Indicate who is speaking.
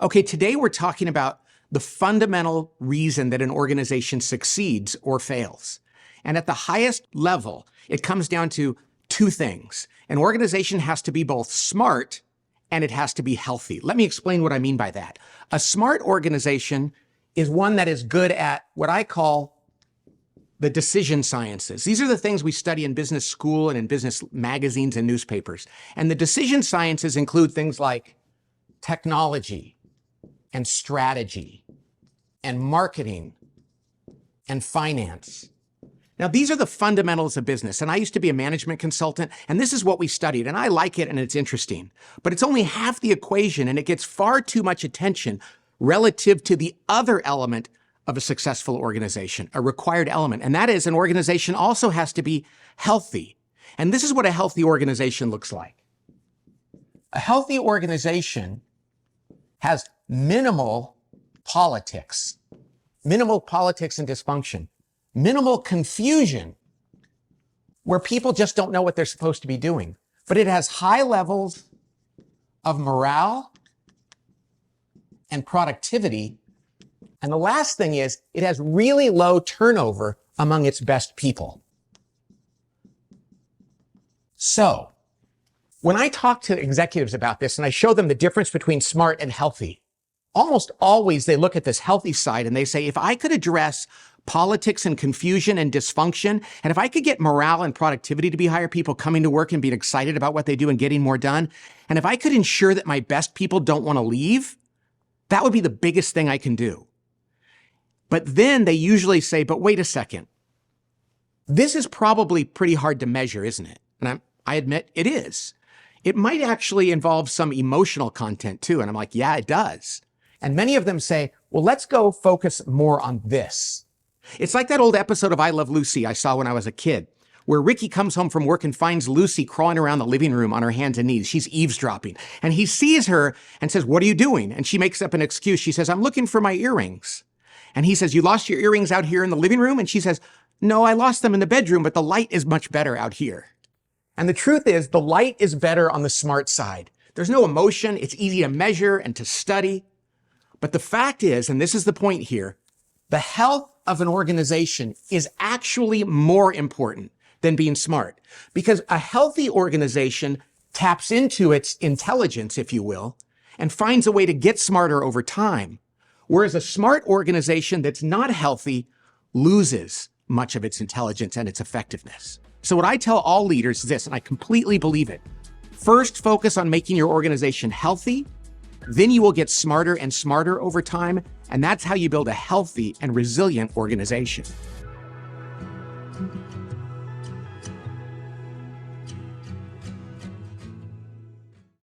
Speaker 1: Okay, today we're talking about the fundamental reason that an organization succeeds or fails. And at the highest level, it comes down to two things. An organization has to be both smart and it has to be healthy. Let me explain what I mean by that. A smart organization is one that is good at what I call the decision sciences. These are the things we study in business school and in business magazines and newspapers. And the decision sciences include things like technology and strategy and marketing and finance. Now, these are the fundamentals of business. And I used to be a management consultant, and this is what we studied. And I like it, and it's interesting. But it's only half the equation, and it gets far too much attention relative to the other element of a successful organization, a required element. And that is, an organization also has to be healthy. And this is what a healthy organization looks like. A healthy organization has minimal politics and dysfunction, minimal confusion, where people just don't know what they're supposed to be doing. But it has high levels of morale and productivity. And the last thing is, it has really low turnover among its best people. So, when I talk to executives about this and I show them the difference between smart and healthy, almost always they look at this healthy side and they say, if I could address politics and confusion and dysfunction, and if I could get morale and productivity to be higher, people coming to work and being excited about what they do and getting more done, and if I could ensure that my best people don't want to leave, that would be the biggest thing I can do. But then they usually say, but wait a second. This is probably pretty hard to measure, isn't it? And I admit it is. It might actually involve some emotional content too. And I'm like, yeah, it does. And many of them say, well, let's go focus more on this. It's like that old episode of I Love Lucy I saw when I was a kid, where Ricky comes home from work and finds Lucy crawling around the living room on her hands and knees. She's eavesdropping. And he sees her and says, what are you doing? And she makes up an excuse. She says, I'm looking for my earrings. And he says, you lost your earrings out here in the living room? And she says, no, I lost them in the bedroom, but the light is much better out here. And the truth is, the light is better on the smart side. There's no emotion. It's easy to measure and to study. But the fact is, and this is the point here, the health of an organization is actually more important than being smart. Because a healthy organization taps into its intelligence, if you will, and finds a way to get smarter over time. Whereas a smart organization that's not healthy loses much of its intelligence and its effectiveness. So what I tell all leaders is this, and I completely believe it. First, focus on making your organization healthy. Then you will get smarter and smarter over time. And that's how you build a healthy and resilient organization.